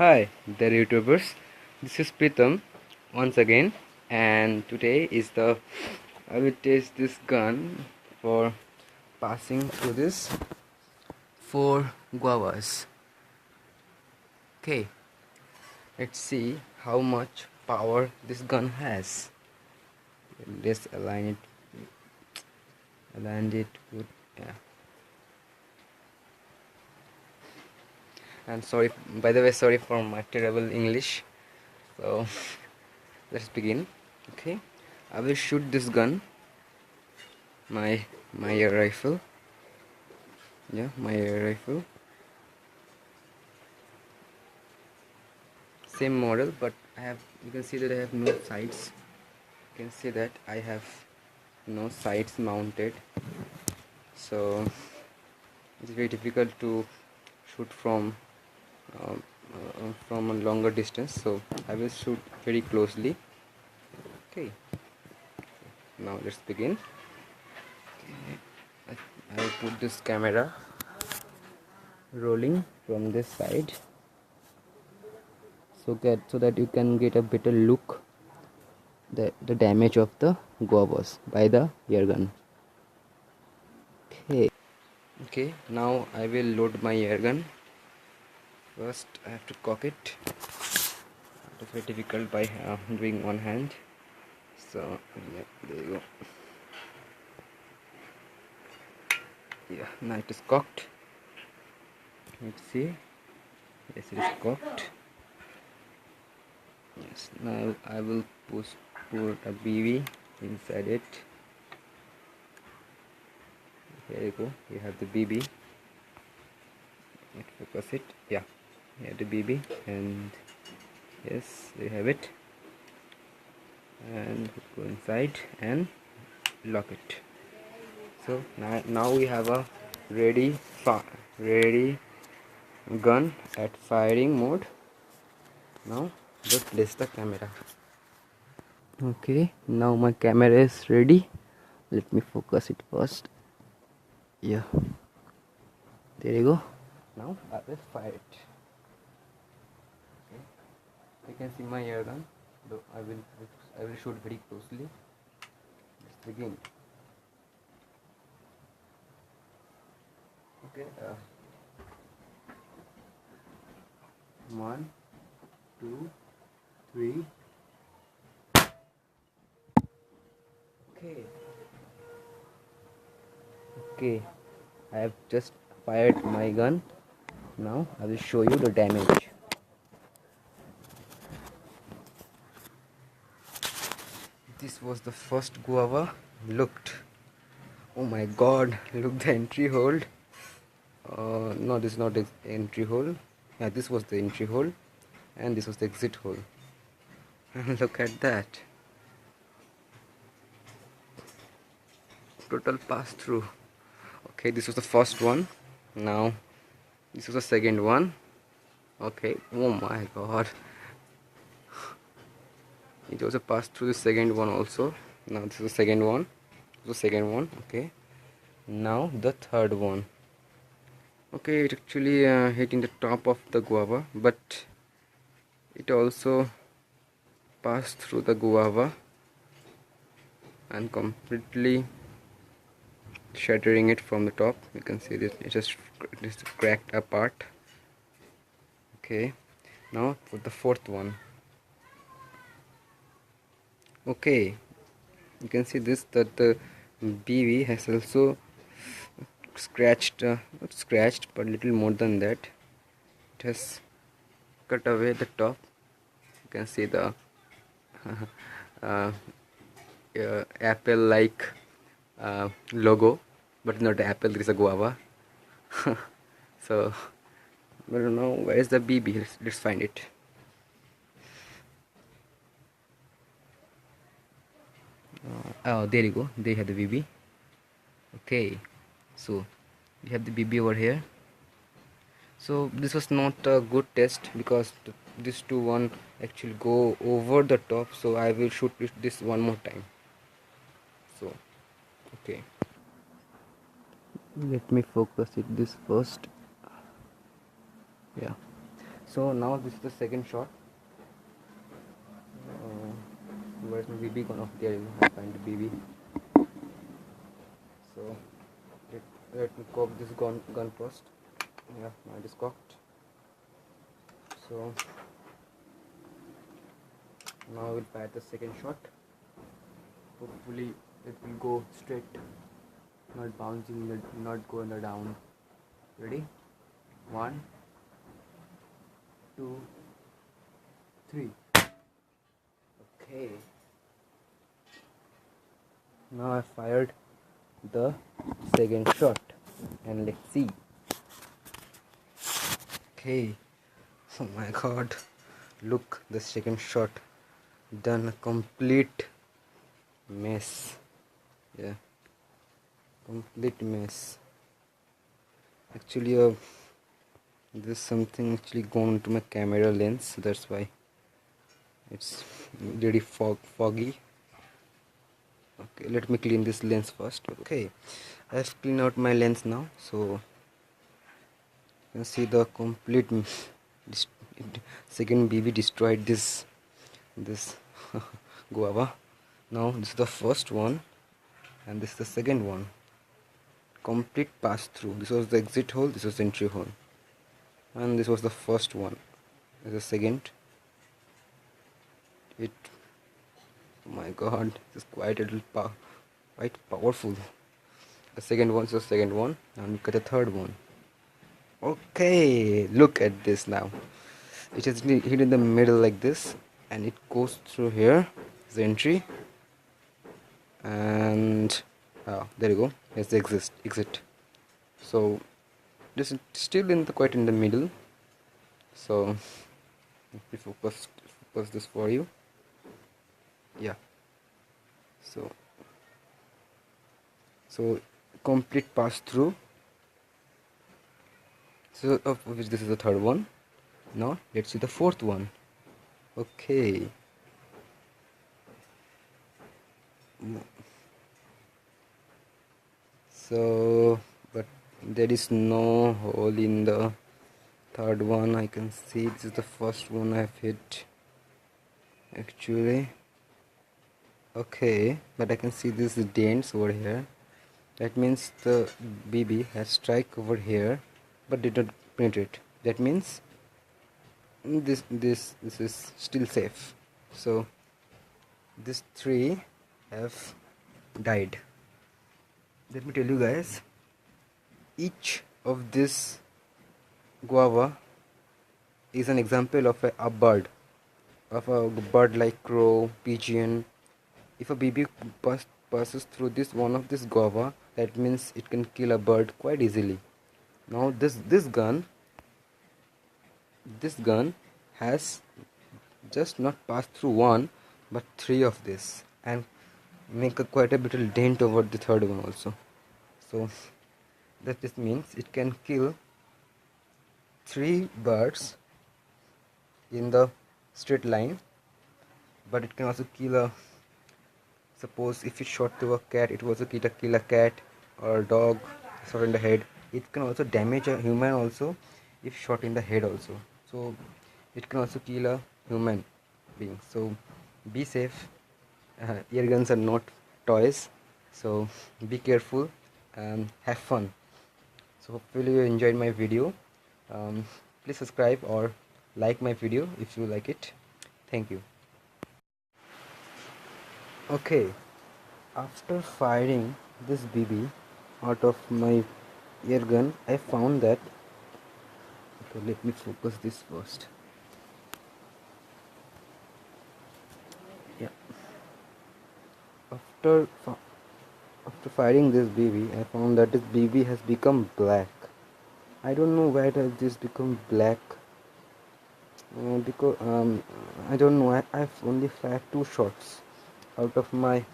Hi there YouTubers, this is Pritham once again, and today is I will test this gun for passing through this 4 guavas. Okay, let's see how much power this gun has. Let's align it good. Yeah. And sorry, by the way, sorry for my terrible English. So let's begin. Okay, I will shoot this gun, my air rifle. Yeah, my air rifle, same model, but you can see that I have no sights. You can see that I have no sights mounted, so it's very difficult to shoot from a longer distance. So I will shoot very closely. Okay, now let's begin. I will put this camera rolling from this side, so that you can get a better look the damage of the guavas by the air gun. Okay, now I will load my air gun. First I have to cock it. It's very difficult by doing one hand. So yeah, there you go. Yeah, now it is cocked. Let's see. Yes, it is cocked. Yes, now I will put a BB inside it. Here you go. You have the BB. Let's focus it. Yeah, here the BB, and yes, you have it. And go inside and lock it. So now we have a ready gun at firing mode. Now just place the camera. Okay, now my camera is ready. Let me focus it first. Yeah, there you go. Now I will fire it. Okay, you can see my air gun, though I will shoot very closely. Let's begin. Okay, 1, 2, 3. Okay, I have just fired my gun. Now I will show you the damage. This was the first guava. Looked. Oh my god, look the entry hole. No, this is not the entry hole. Yeah, this was the entry hole, and this was the exit hole. Look at that. Total pass through. Okay, this was the first one. Now this was the second one. Okay, oh my god, it also passed through the second one also. Now this is the second one. Okay, now the third one. Okay, it actually hitting the top of the guava, but it also passed through the guava and completely shattering it from the top. You can see that it just cracked apart. Okay, now for the fourth one. Okay, you can see this, that the BB has also scratched, not scratched, but little more than that. It has cut away the top. You can see the apple like logo, but not the apple, there is a guava. So I don't know where is the BB. Let's find it. Oh, there you go, they have the BB. Okay, so we have the BB over here. So this was not a good test because this one actually go over the top, so I will shoot this one more time. So okay, let me focus it this first. Yeah, So now this is the second shot. Where's my BB gone? Oh, there you go. I find the BB. So let me cock this gun first. Yeah, now it is cocked. So now we'll fire the second shot. Hopefully it will go straight, not bouncing, not going down. Ready? 1, 2, 3. Okay. Now I fired the second shot and let's see. Okay. Oh my god. Look, the second shot done a complete mess. Yeah. Complete mess. Actually there's something actually gone into my camera lens, that's why it's really foggy. Okay, let me clean this lens first. Okay, I've cleaned out my lens now, so you can see the complete second BB destroyed this guava. Now this is the first one and this is the second one. Complete pass through. This was the exit hole, this was the entry hole, and this was the first one. This is the second. Oh my god, this is quite a little quite powerful. The second one is the second one, and look at the third one. Okay, look at this now. It is hit in the middle like this, and it goes through here, the entry, and there you go. Here's the exit. So this is still quite in the middle. So let me focus this for you. Yeah. So complete pass through. So of which this is the third one. Now let's see the fourth one. Okay. So but there is no hole in the third one. I can see this is the first one I've hit actually. Okay, but I can see this dents over here. That means the BB has strike over here but did not penetrate. That means this is still safe. So these three have died. Let me tell you guys, each of this guava is an example of a bird like crow, pigeon. If a BB passes through one of this guava, that means it can kill a bird quite easily. Now this gun has just not passed through one but three of this, and make quite a bit of dent over the third one also. So that just means it can kill 3 birds in the straight line, but it can also kill suppose if it shot to a cat, it was kill a cat or a dog shot in the head. It can also damage a human also if shot in the head also. So it can also kill a human being. So be safe. Air guns are not toys, so be careful and have fun. So hopefully you enjoyed my video. Please subscribe or like my video if you like it. Thank you. Okay, after firing this BB out of my air gun, I found that, okay, let me focus this first. Yeah, after firing this BB, I found that this BB has become black. I don't know why does this become black, because I don't know. I've only fired 2 shots out of my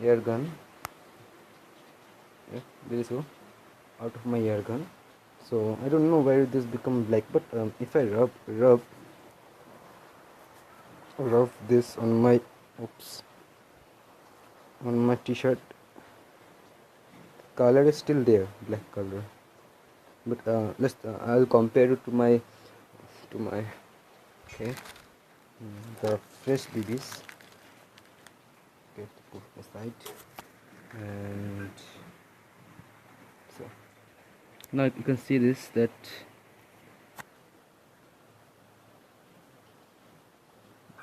air gun. Yeah, there is out of my air gun. So I don't know why this become black, but if I rub this on my t-shirt, color is still there, black color. But I'll compare it to my to my okay the fresh BBs. Okay, to put aside, and so now you can see this, that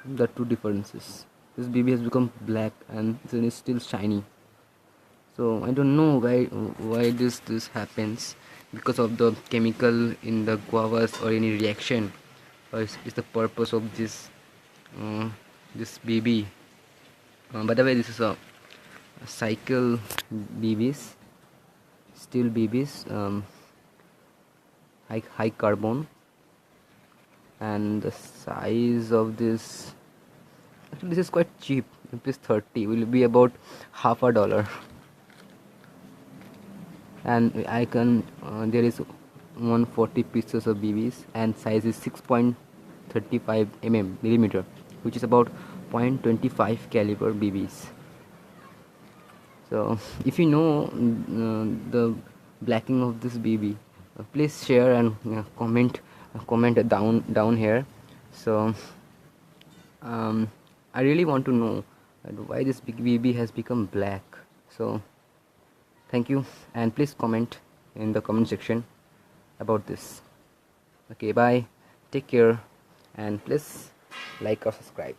the two differences. This BB has become black and then it's still shiny. So I don't know why this happens, because of the chemical in the guavas or any reaction, or is the purpose of uh, this BB. By the way, this is a cycle BBs, steel BBs, high carbon, and the size of this, actually this is quite cheap. Rupees 30 will be about $50, and I can there is 140 pieces of BBs, and size is 6.35 millimeter, which is about 0.25 caliber BBs. So if you know the blacking of this BB, please share and comment down here. So I really want to know why this big BB has become black. So thank you, and please comment in the comment section about this. Okay, bye, take care, and please like or subscribe.